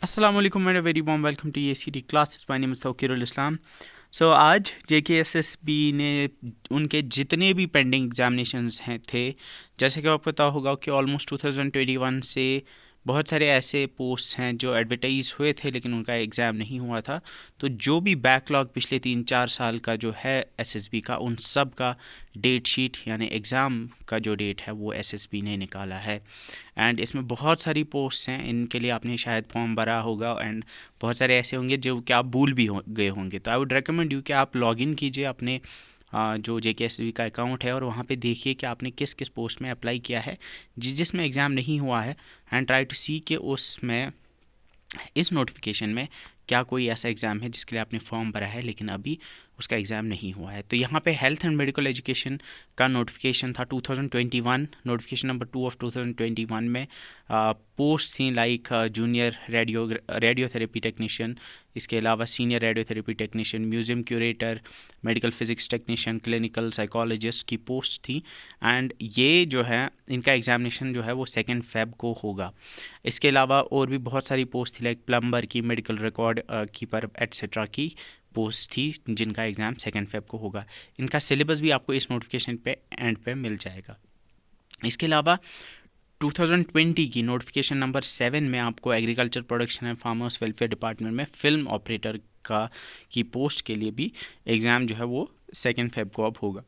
अस्सलाम वालेकुम and very warm welcome to ACT classes. My name is Tauqirul Islam. So आज JKSSB ने उनके जितने भी पेंडिंग एग्जामिनेशंस हैं थे, जैसे कि आपको पता होगा कि ऑलमोस्ट 2021 से बहुत सारे ऐसे पोस्ट्स हैं जो एडवर्टाइज हुए थे लेकिन उनका एग्ज़ाम नहीं हुआ था। तो जो भी बैकलॉग पिछले 3-4 साल का जो है SSB का, उन सब का डेट शीट यानी एग्ज़ाम का जो डेट है वो SSB ने निकाला है। एंड इसमें बहुत सारी पोस्ट्स हैं, इनके लिए आपने शायद फॉर्म भरा होगा एंड बहुत सारे ऐसे होंगे जो कि आप भूल भी गए होंगे। तो आई वुड रिकमेंड यू कि आप लॉगिन कीजिए अपने जो JKSSB का अकाउंट है और वहाँ पे देखिए कि आपने किस किस पोस्ट में अप्लाई किया है जिसमें एग्ज़ाम नहीं हुआ है, एंड ट्राई टू सी कि उसमें इस नोटिफिकेशन में क्या कोई ऐसा एग्ज़ाम है जिसके लिए आपने फॉर्म भरा है लेकिन अभी उसका एग्ज़ाम नहीं हुआ है। तो यहाँ पे हेल्थ एंड मेडिकल एजुकेशन का नोटिफिकेशन था 2021, नोटिफिकेशन नंबर 2 ऑफ 2021 में पोस्ट थी लाइक जूनियर रेडियोथेरेपी टेक्नीशियन, इसके अलावा senior radiotherapy technician, museum curator, medical physics technician, clinical psychologist की पोस्ट थी। एंड ये जो है इनका एग्ज़ामिनेशन जो है वो 2 फ़रवरी को होगा। इसके अलावा और भी बहुत सारी पोस्ट थी लाइक प्लम्बर की, मेडिकल रिकॉर्ड कीपर एट्सेट्रा की पोस्ट थी जिनका एग्ज़ाम 2 फ़रवरी को होगा। इनका सिलेबस भी आपको इस नोटिफिकेशन पे एंड पे मिल जाएगा। इसके अलावा 2020 की नोटिफिकेशन नंबर 7 में आपको agriculture production and farmers welfare department में फिल्म ऑपरेटर का की पोस्ट के लिए भी एग्ज़ाम जो है वो 2 फ़रवरी को अब होगा।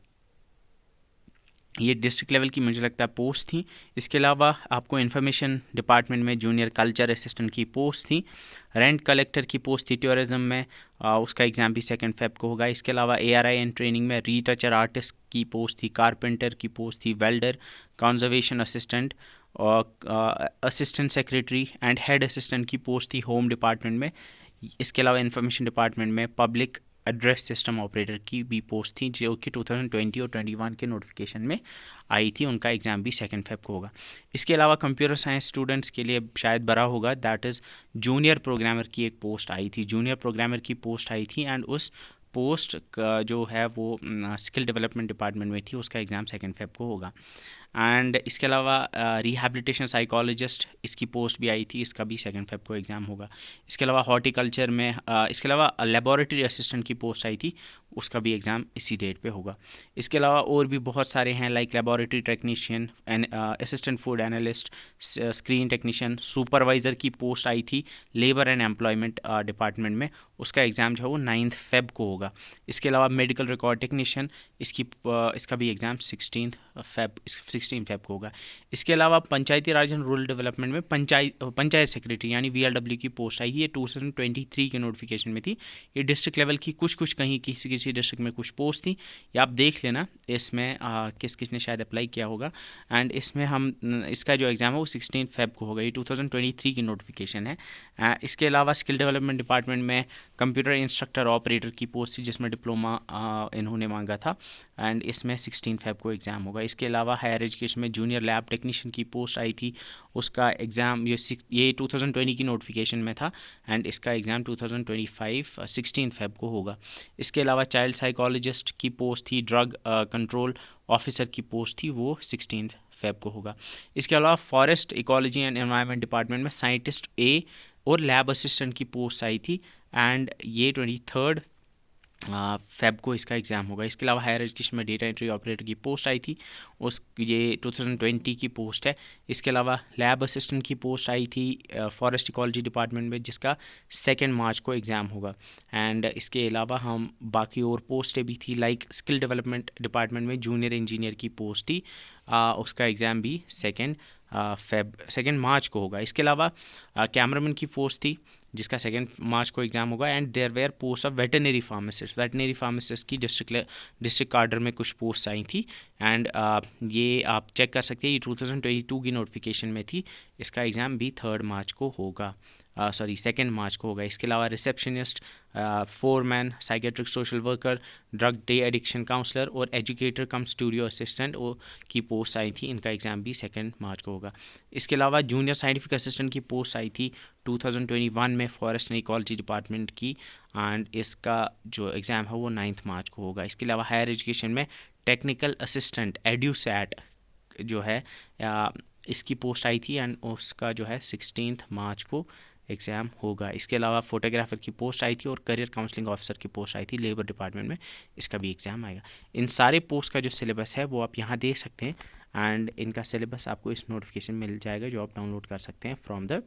ये डिस्ट्रिक्ट लेवल की मुझे लगता है पोस्ट थी। इसके अलावा आपको इन्फॉर्मेशन डिपार्टमेंट में जूनियर कल्चर असिस्टेंट की पोस्ट थी। रेंट कलेक्टर की पोस्ट थी टूरिज़्म में, उसका एग्ज़ाम भी 2 फ़रवरी को होगा। इसके अलावा ARI एंड ट्रेनिंग में रीटचर आर्टिस्ट की पोस्ट थी, कारपेंटर की पोस्ट थी, वेल्डर, कंजर्वेशन असिस्टेंट और assistant secretary and head assistant की पोस्ट थी होम डिपार्टमेंट में। इसके अलावा इंफॉर्मेशन डिपार्टमेंट में पब्लिक एड्रेस सिस्टम ऑपरेटर की भी पोस्ट थी जो कि 2020 और 21 के नोटिफिकेशन में आई थी। उनका एग्ज़ाम भी 2 फ़रवरी को होगा। इसके अलावा कंप्यूटर साइंस स्टूडेंट्स के लिए शायद भरा होगा, दैट इज़ जूनियर प्रोग्रामर की एक पोस्ट आई थी, जूनियर प्रोग्रामर की पोस्ट आई थी एंड उस पोस्ट का जो है वो स्किल डेवलपमेंट डिपार्टमेंट में थी। उसका एग्ज़ाम 2 फ़रवरी को होगा। एंड इसके अलावा रिहैबिलिटेशन साइकोलॉजिस्ट इसकी पोस्ट भी आई थी, इसका भी 2 फ़रवरी को एग्ज़ाम होगा। इसके अलावा हॉर्टिकल्चर में इसके अलावा लेबॉरेटरी असिस्टेंट की पोस्ट आई थी, उसका भी एग्ज़ाम इसी डेट पे होगा। इसके अलावा और भी बहुत सारे हैं like laboratory technician, assistant food analyst, screen technician, supervisor की पोस्ट आई थी लेबर एंड एम्प्लॉयमेंट डिपार्टमेंट में, उसका एग्ज़ाम जो है वो 9 फ़रवरी को होगा। इसके अलावा मेडिकल रिकॉर्ड टेक्नीशियन इसका भी एग्ज़ाम 16 फ़रवरी को होगा। इसके अलावा पंचायती राज एंड रूरल डेवलपमेंट में पंचायत सेक्रेटरी यानी VRW की पोस्ट आई थी, ये 2023 के नोटिफिकेशन में थी। ये डिस्ट्रिक्ट लेवल की कुछ कहीं किसी किसी डिस्ट्रिक्ट में कुछ पोस्ट थी, ये आप देख लेना इसमें किस किस ने शायद अप्लाई किया होगा। एंड इसमें हम इसका जो एग्ज़ाम है वो 16 फ़रवरी को होगा, ये 2023 की नोटिफिकेशन है। इसके अलावा स्किल डेवलपमेंट डिपार्टमेंट में कंप्यूटर इंस्ट्रक्टर ऑपरेटर की पोस्ट थी जिसमें डिप्लोमा इन्होंने मांगा था एंड इसमें 16 फ़रवरी को एग्ज़ाम होगा। इसके अलावा हायर एजुकेशन में जूनियर लैब टेक्नीशियन की पोस्ट आई थी, उसका एग्ज़ाम ये 2020 की नोटिफिकेशन में था एंड इसका एग्ज़ाम 2025 16 फ़रवरी को होगा। इसके अलावा चाइल्ड साइकोलॉजिस्ट की पोस्ट थी, ड्रग कंट्रोल ऑफिसर की पोस्ट थी, वो 16 फ़रवरी को होगा। इसके अलावा forest ecology and environment department में साइंटिस्ट A और लैब असिस्टेंट की पोस्ट आई थी एंड ये 23 फ़रवरी को इसका एग्ज़ाम होगा। इसके अलावा हायर एजुकेशन में डेटा एंट्री ऑपरेटर की पोस्ट आई थी, ये 2020 की पोस्ट है। इसके अलावा लैब असिस्टेंट की पोस्ट आई थी फॉरेस्ट इकोलॉजी डिपार्टमेंट में जिसका 2 मार्च को एग्ज़ाम होगा। एंड इसके अलावा हम बाकी और पोस्टें भी थी लाइक स्किल डेवलपमेंट डिपार्टमेंट में जूनियर इंजीनियर की पोस्ट थी, उसका एग्ज़ाम भी 2 मार्च को होगा। इसके अलावा कैमरामैन की पोस्ट थी जिसका 2 मार्च को एग्ज़ाम होगा and there were post of veterinary pharmacist की डिस्ट्रिक्ट कार्डर में कुछ पोस्ट आई थी एंड ये आप चेक कर सकते हैं, ये 2022 की नोटिफिकेशन में थी। इसका एग्ज़ाम भी 2 मार्च को होगा, 2 मार्च को होगा। इसके अलावा receptionist, foreman, psychiatric social worker, drug de addiction counsellor और एजुकेटर कम स्टूडियो असिस्टेंट की पोस्ट आई थी, इनका एग्ज़ाम भी 2 मार्च को होगा। इसके अलावा जूनियर साइंटिफिक असिस्टेंट की पोस्ट आई थी 2021 में फॉरेस्ट एंड इकोलॉजी डिपार्टमेंट की एंड इसका जो एग्ज़ाम है वो 9 मार्च को होगा। इसके अलावा हायर एजुकेशन में टेक्निकल असिस्टेंट एड्यूसैट जो है इसकी पोस्ट आई थी एंड उसका जो है 16 मार्च को एग्ज़ाम होगा। इसके अलावा फ़ोटोग्राफ़र की पोस्ट आई थी और करियर काउंसलिंग ऑफिसर की पोस्ट आई थी लेबर डिपार्टमेंट में, इसका भी एग्ज़ाम आएगा। इन सारे पोस्ट का जो सिलेबस है वो आप यहाँ देख सकते हैं, एंड इनका सिलेबस आपको इस नोटिफिकेशन मिल जाएगा जो आप डाउनलोड कर सकते हैं from the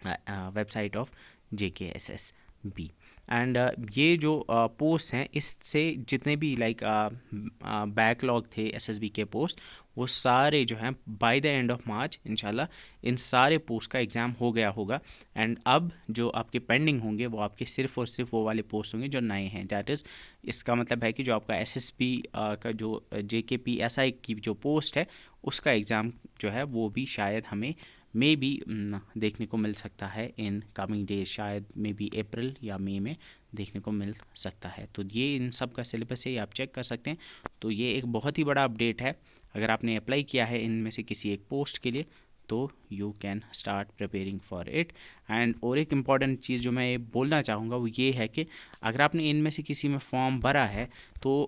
website of JKSSB। And ये जो पोस्ट हैं, इससे जितने भी लाइक बैकलॉग थे SSB के पोस्ट, वो सारे जो हैं by the end of March इंशाल्लाह इन सारे पोस्ट का एग्ज़ाम हो गया होगा। एंड अब जो आपके पेंडिंग होंगे वो आपके सिर्फ और सिर्फ वो वाले पोस्ट होंगे जो नए हैं। दैट इज़, इसका मतलब है कि जो आपका SSB का जो JKPSI की जो पोस्ट है उसका एग्ज़ाम जो है वो भी शायद हमें मे बी देखने को मिल सकता है इन कमिंग डेज, शायद मे बी अप्रैल या मई में देखने को मिल सकता है। तो ये इन सब का सिलेबस है, ये आप चेक कर सकते हैं। तो ये एक बहुत ही बड़ा अपडेट है। अगर आपने अप्लाई किया है इनमें से किसी एक पोस्ट के लिए तो you can start preparing for it. And और एक इम्पॉर्टेंट चीज़ जो मैं बोलना चाहूँगा वो ये है कि अगर आपने इनमें से किसी में फॉर्म भरा है तो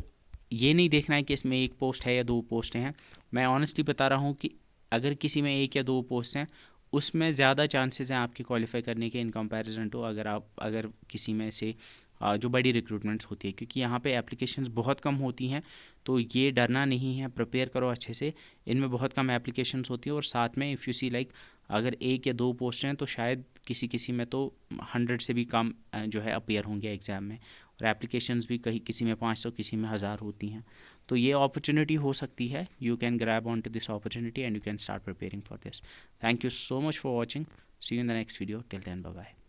ये नहीं देखना है कि इसमें एक पोस्ट है या दो पोस्टें हैं। मैं ऑनेस्टली बता रहा हूँ कि अगर किसी में एक या दो पोस्ट हैं उसमें ज़्यादा चांसेस हैं आपके क्वालिफाई करने के इन कंपैरिजन टू अगर किसी में से जो बड़ी रिक्रूटमेंट्स होती है, क्योंकि यहाँ पे एप्लीकेशंस बहुत कम होती हैं। तो ये डरना नहीं है, प्रिपेयर करो अच्छे से। इनमें बहुत कम एप्लीकेशंस होती है और साथ में इफ़ यू सी लाइक अगर एक या दो पोस्ट हैं तो शायद किसी में तो 100 से भी कम जो है अपीयर होंगे एग्ज़ाम में, और एप्लीकेशंस भी कहीं किसी में 500 किसी में 1000 होती हैं। तो ये अपॉर्चुनिटी हो सकती है, you can grab on to this opportunity and you can start preparing for this. Thank you so much for watching, see you in the next video, till then bye bye.